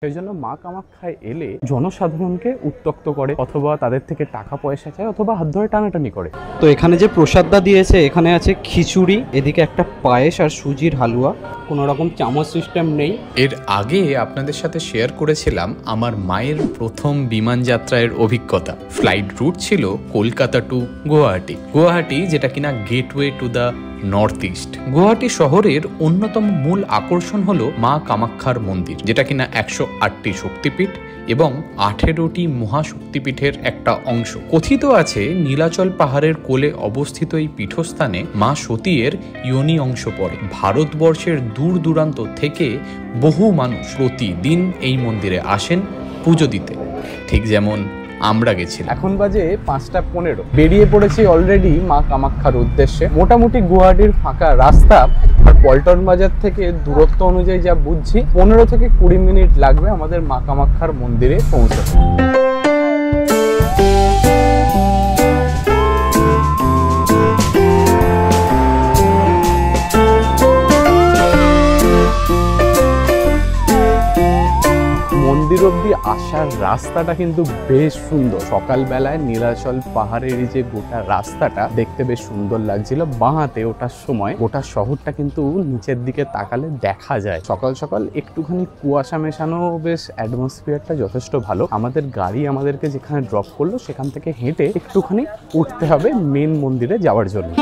সেই জন্য মা কামাখ্যায় এলে জনসাধারণকে উত্ত্যক্ত করে অথবা তাদের থেকে টাকা পয়সা চায় অথবা হাত ধরে টানাটানি করে। তো এখানে যে প্রসাদটা দিয়েছে, এখানে আছে খিচুড়ি, এদিকে একটা পায়েস আর সুজির হালুয়া, কোনো রকম চামচ সিস্টেম নেই। এর আগে আপনাদের সাথে শেয়ার করেছিলাম আমার মায়ের প্রথম বিমান যাত্রার অভিজ্ঞতা। ফ্লাইট রুট ছিল কলকাতা টু গুয়াহাটি, যেটা কিনা gateway to the north east. Guwahati শহরের অন্যতম মূল আকর্ষণ হলো মা কামাখ্যার মন্দির, যেটা কিনা 108টি শক্তিপীঠ এবং 18টি মহাশক্তিপীঠের একটা অংশ। কথিত আছে নীলাচল পাহাড়ের কোলে অবস্থিত এই পীঠস্থানে মা সতীর ইয়োনি অংশ পড়ে। ভারতবর্ষের দূর দূরান্ত থেকে বহু মানুষ প্রতিদিন এই মন্দিরে আসেন পুজো দিতে, ঠিক যেমন আমরা গেছিলাম। এখন বাজে 5:15, বেরিয়ে পড়েছি অলরেডি মা কামাখ্যার উদ্দেশ্যে। মোটামুটি গুয়াহাটির ফাঁকা রাস্তা আর পল্টন বাজার থেকে দূরত্ব অনুযায়ী যা বুঝছি 15 থেকে 20 মিনিট লাগবে আমাদের মা কামাখ্যার মন্দিরে পৌঁছাতে। মন্দির অব্দি আসার রাস্তাটা কিন্তু বেশ সুন্দর। সকালবেলায় নীলাচল পাহাড়ের যে গোটা রাস্তাটা দেখতে বেশ সুন্দর লাগছিল। বাঁহাতে ওঠার সময় গোটা শহরটা কিন্তু নিচের দিকে তাকালে দেখা যায়। সকাল সকাল একটুখানি কুয়াশা মেশানো, বেশ অ্যাটমসফিয়ারটা যথেষ্ট ভালো। আমাদের গাড়ি আমাদেরকে যেখানে ড্রপ করলো সেখান থেকে হেঁটে একটুখানি উঠতে হবে মেন মন্দিরে যাওয়ার জন্য।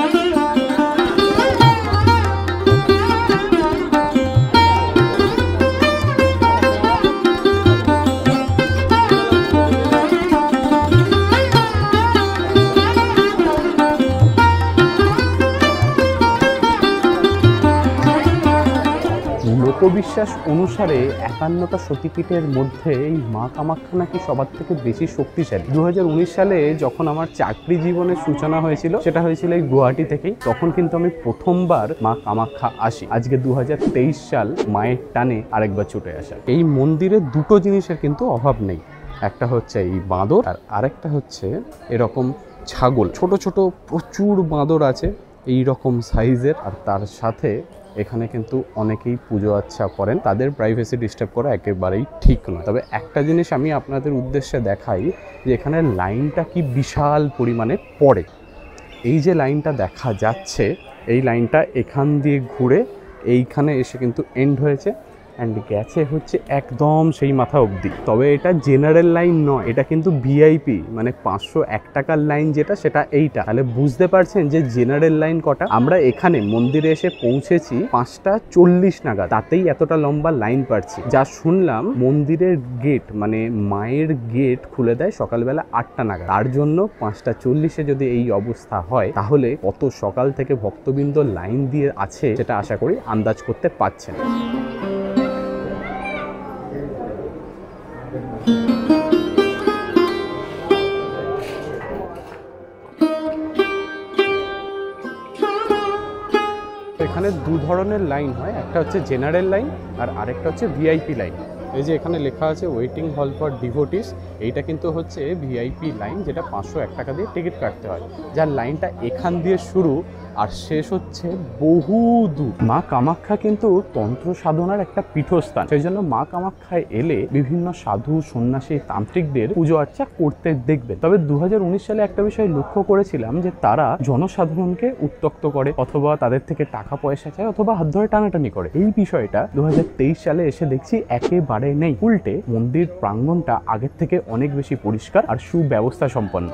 লোকবিশ্বাস অনুসারে 51টা সতীপীঠের মধ্যে এই মা কামাখ্যা নাকি সবার থেকে বেশি শক্তিশালী। 2019 সালে যখন আমার চাকরি জীবনের সূচনা হয়েছিল, সেটা হয়েছিল এই গুয়াহাটি থেকেই। তখন কিন্তু আমি প্রথমবার মা কামাখ্যা আসি। আজকে 2023 সাল, মায়ের টানে আরেকবার ছুটে আসা। এই মন্দিরে দুটো জিনিসের কিন্তু অভাব নেই। একটা হচ্ছে এই বাঁদর আর আরেকটা হচ্ছে এরকম ছাগল। ছোট ছোট প্রচুর বাঁদর আছে এই রকম সাইজের। আর তার সাথে এখানে কিন্তু অনেকেই পুজো আচ্ছা করেন, তাদের প্রাইভেসি ডিস্টার্ব করা একেবারেই ঠিক নয়। তবে একটা জিনিস আমি আপনাদের উদ্দেশ্যে দেখাই যে এখানে লাইনটা কি বিশাল পরিমাণে পড়ে। এই যে লাইনটা দেখা যাচ্ছে, এই লাইনটা এখান দিয়ে ঘুরে এইখানে এসে কিন্তু এন্ড হয়েছে অ্যান্ড গেছে হচ্ছে একদম সেই মাথা অবধি। তবে এটা জেনারেল লাইন নয়, এটা কিন্তু ভিআইপি, মানে 501 টাকার লাইন যেটা, সেটা এইটা। তাহলে বুঝতে পারছেন যে জেনারেল লাইন কটা। আমরা এখানে মন্দিরে এসে পৌঁছেছি 5:40 নাগাদ, তাতেই এতটা লম্বা লাইন পাচ্ছি। যা শুনলাম মন্দিরের গেট, মানে মায়ের গেট খুলে দেয় সকালবেলা 8টা নাগাদ। তার জন্য 5:40-এ যদি এই অবস্থা হয়, তাহলে কত সকাল থেকে ভক্তবৃন্দ লাইন দিয়ে আছে সেটা আশা করি আন্দাজ করতে পারছেন। এখানে দু ধরনের লাইন হয়, একটা হচ্ছে জেনারেল লাইন আর আরেকটা হচ্ছে ভিআইপি লাইন। এই যে এখানে লেখা আছে ওয়েটিং হল ফর ডিভোটিস, এইটা কিন্তু হচ্ছে ভিআইপি লাইন, যেটা 501 টাকা দিয়ে টিকিট কাটতে হয়। যার লাইনটা এখান দিয়ে শুরু আর শেষ হচ্ছে বহু দূর। মা কামাখ্যা কিন্তু তন্ত্র সাধনার একটা পীঠস্থান। সেই জন্য মা কামাখ্যায় এলে বিভিন্ন সাধু, সন্ন্যাসী, তান্ত্রিকদের পুজো আর্চা করতে দেখবে। তবে 2019 সালে একটা বিষয় লক্ষ্য করেছিলাম যে তারা জনসাধারণকে উত্ত্যক্ত করে অথবা তাদের থেকে টাকা পয়সা চায় অথবা হাত ধরে টানাটানি করে। এই বিষয়টা 2023 সালে এসে দেখছি একেবারে নেই। উল্টে মন্দির প্রাঙ্গণটা আগের থেকে অনেক বেশি পরিষ্কার আর সুব্যবস্থা সম্পন্ন।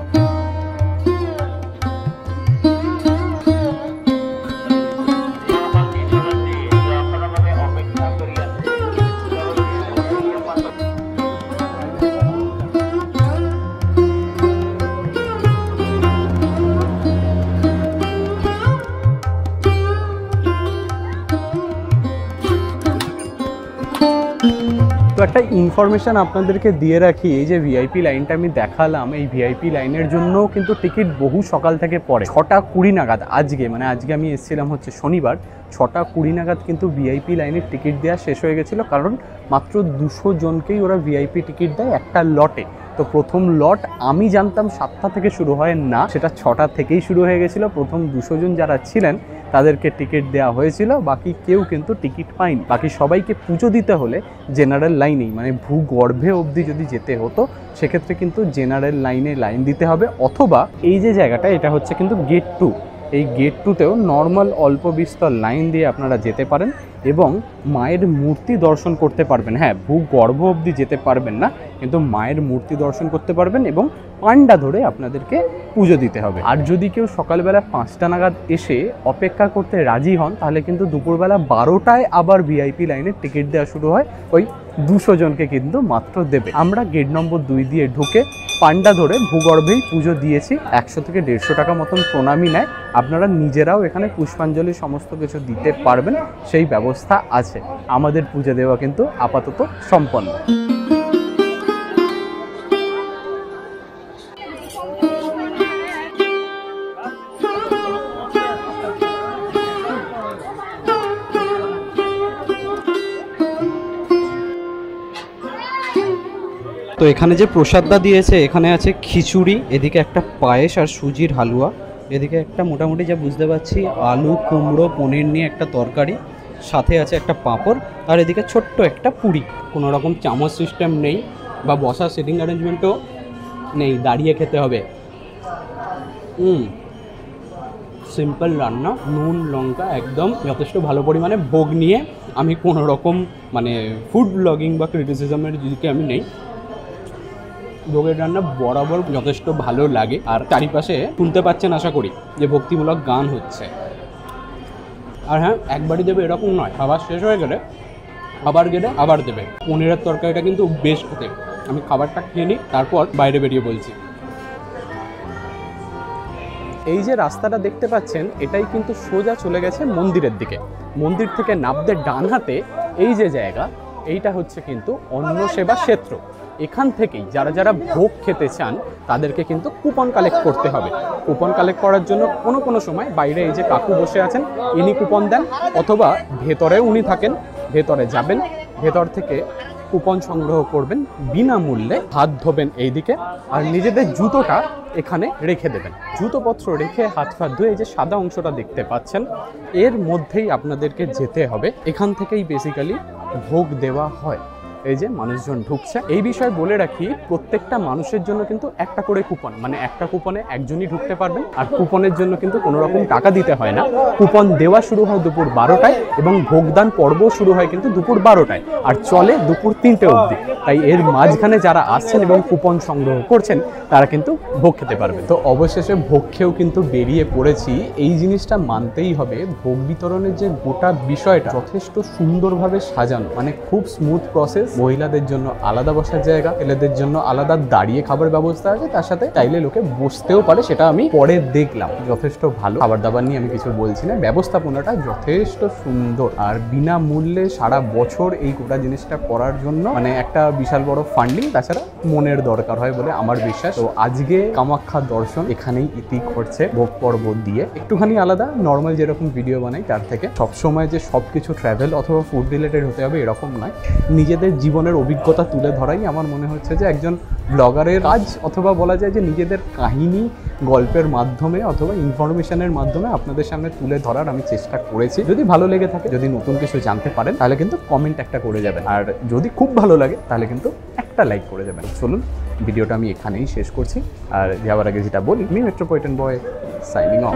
তো একটা ইনফরমেশন আপনাদেরকে দিয়ে রাখি, এই যে ভিআইপি লাইনটা আমি দেখালাম, এই ভিআইপি লাইনের জন্য কিন্তু টিকিট বহু সকাল থেকে পড়ে। 6:20 নাগাদ আজকে আমি এসেছিলাম হচ্ছে শনিবার, 6:20 নাগাদ কিন্তু ভিআইপি লাইনের টিকিট দেওয়া শেষ হয়ে গেছিলো। কারণ মাত্র 200 জনকেই ওরা ভিআইপি টিকিট দেয় একটা লটে। তো প্রথম লট আমি জানতাম 7টা থেকে শুরু হয়, না, সেটা 6টা থেকেই শুরু হয়ে গেছিলো। প্রথম 200 জন যারা ছিলেন তাদেরকে টিকিট দেওয়া হয়েছিল, বাকি কেউ কিন্তু টিকিট পায়নি। বাকি সবাইকে পুজো দিতে হলে জেনারেল লাইনেই, মানে ভূগর্ভে অবধি যদি যেতে হতো সেক্ষেত্রে কিন্তু জেনারেল লাইনে লাইন দিতে হবে, অথবা এই যে জায়গাটা এটা হচ্ছে কিন্তু গেট 2, এই গেট 2তেও নর্মাল অল্প বিস্তর লাইন দিয়ে আপনারা যেতে পারেন এবং মায়ের মূর্তি দর্শন করতে পারবেন। হ্যাঁ, ভূগর্ভ অবধি যেতে পারবেন না, কিন্তু মায়ের মূর্তি দর্শন করতে পারবেন এবং পান্ডা ধরে আপনাদেরকে পুজো দিতে হবে। আর যদি কেউ সকালবেলা 5টা নাগাদ এসে অপেক্ষা করতে রাজি হন তাহলে কিন্তু দুপুরবেলা 12টায় আবার ভিআইপি লাইনের টিকিট দেওয়া শুরু হয়, ওই 200 জনকে কিন্তু মাত্র দেবে। আমরা গেট নম্বর 2 দিয়ে ঢুকে পান্ডা ধরে ভূগর্ভেই পুজো দিয়েছি। 100 থেকে 150 টাকা মতন প্রণামী নেয়। আপনারা নিজেরাও এখানে পুষ্পাঞ্জলি সমস্ত কিছু দিতে পারবেন, সেই ব্যবস্থা আছে। আমাদের পুজো দেওয়া কিন্তু আপাতত সম্পন্ন। তো এখানে যে প্রসাদটা দিয়েছে, এখানে আছে খিচুড়ি, এদিকে একটা পায়েস আর সুজির হালুয়া, এদিকে একটা মোটামুটি যা বুঝতে পারছি আলু কুমড়ো পনির নিয়ে একটা তরকারি, সাথে আছে একটা পাঁপড়, আর এদিকে ছোট্ট একটা পুরি। কোনো রকম চামচ সিস্টেম নেই বা বসার সিটিং অ্যারেঞ্জমেন্টও নেই, দাঁড়িয়ে খেতে হবে। সিম্পল রান্না, নুন লঙ্কা একদম যথেষ্ট ভালো পরিমাণে। ভোগ নিয়ে আমি কোনো রকম মানে ফুড ব্লগিং বা ক্রিটিসিজমের দিকে আমি নেই। ভোগের রান্না বরাবর যথেষ্ট ভালো লাগে। আর চারিপাশে শুনতে পাচ্ছেন আশা করি যে ভক্তিমূলক গান হচ্ছে। আর হ্যাঁ, একবারই দেবে এরকম নয়, খাবার শেষ হয়ে গেলে আবার গেলে আবার দেবে। পনিরের তরকারিটা কিন্তু বেশ খেতে। আমি খাবারটা খেয়ে নিই, তারপর বাইরে বেরিয়ে বলছি। এই যে রাস্তাটা দেখতে পাচ্ছেন এটাই কিন্তু সোজা চলে গেছে মন্দিরের দিকে। মন্দির থেকে নামতে ডান হাতে এই যে জায়গা, এইটা হচ্ছে কিন্তু অন্ন সেবা ক্ষেত্র। এখান থেকেই যারা যারা ভোগ খেতে চান তাদেরকে কিন্তু কুপন কালেক্ট করতে হবে। কুপন কালেক্ট করার জন্য কোনো সময় বাইরে এই যে কাকু বসে আছেন ইনি কুপন দেন, অথবা ভেতরে উনি থাকেন, ভেতরে যাবেন, ভেতর থেকে কুপন সংগ্রহ করবেন, বিনামূল্যে হাত ধোবেন এইদিকে, আর নিজেদের জুতোটা এখানে রেখে দেবেন। জুতোপত্র রেখে হাত ফাত ধুয়ে এই যে সাদা অংশটা দেখতে পাচ্ছেন এর মধ্যেই আপনাদেরকে যেতে হবে। এখান থেকেই বেসিক্যালি ভোগ দেওয়া হয়। এই যে মানুষজন ঢুকছে, এই বিষয়ে বলে রাখি প্রত্যেকটা মানুষের জন্য কিন্তু একটা করে কুপন, মানে একটা কুপনে একজনই ঢুকতে পারবেন। আর কুপনের জন্য কিন্তু কোনো রকম টাকা দিতে হয় না। কুপন দেওয়া শুরু হয় দুপুর 12টায় এবং ভোগদান পর্ব শুরু হয় কিন্তু দুপুর 12টায় আর চলে দুপুর 3টে অবধি। তাই এর মাঝখানে যারা আসছেন এবং কুপন সংগ্রহ করছেন তারা কিন্তু ভোগ খেতে পারবে। তো অবশেষে ভোগ খেয়েও কিন্তু বেরিয়ে পড়েছি। এই জিনিসটা মানতেই হবে, ভোগ বিতরণের যে গোটা বিষয়টা যথেষ্ট সুন্দরভাবে সাজানো, মানে খুব স্মুথ প্রসেস। মহিলাদের জন্য আলাদা বসার জায়গা, ছেলেদের জন্য আলাদা দাঁড়িয়ে খাবার ব্যবস্থা আছে, তার সাথে চাইলে লোকে বসতেও পারে, সেটা আমি পরে দেখলাম। যথেষ্ট ভালো খাবার দাবার নিয়ে আমি কিছু বলছি না, ব্যবস্থাপনাটা যথেষ্ট সুন্দর। আর বিনামূল্যে সারা বছর এই গোটা জিনিসটা করার জন্য মানে একটা বিশাল বড় ফান্ডিং, তাছাড়া মনের দরকার হয় বলে আমার বিশ্বাস। তো আজকে কামাখ্যা দর্শন এখানেই ইতি করছে ভোগ পর্ব দিয়ে। একটুখানি আলাদা, নর্মাল যেরকম ভিডিও বানাই তার থেকে। সবসময় যে সবকিছু ট্রাভেল অথবা ফুড রিলেটেড হতে হবে এরকম নয়, নিজেদের জীবনের অভিজ্ঞতা তুলে ধরাই আমার মনে হচ্ছে যে একজন ব্লগারের কাজ, অথবা বলা যায় যে নিজেদের কাহিনী গল্পের মাধ্যমে অথবা ইনফরমেশনের মাধ্যমে আপনাদের সামনে তুলে ধরার আমি চেষ্টা করেছি। যদি ভালো লেগে থাকে, যদি নতুন কিছু জানতে পারেন তাহলে কিন্তু কমেন্ট একটা করে যাবেন, আর যদি খুব ভালো লাগে তাহলে কিন্তু একটা লাইক করে যাবেন। চলুন ভিডিওটা আমি এখানেই শেষ করছি। আর যাওয়ার আগে যেটা বলি, আমি মেট্রোপলিটন বয় সাইনিং অফ।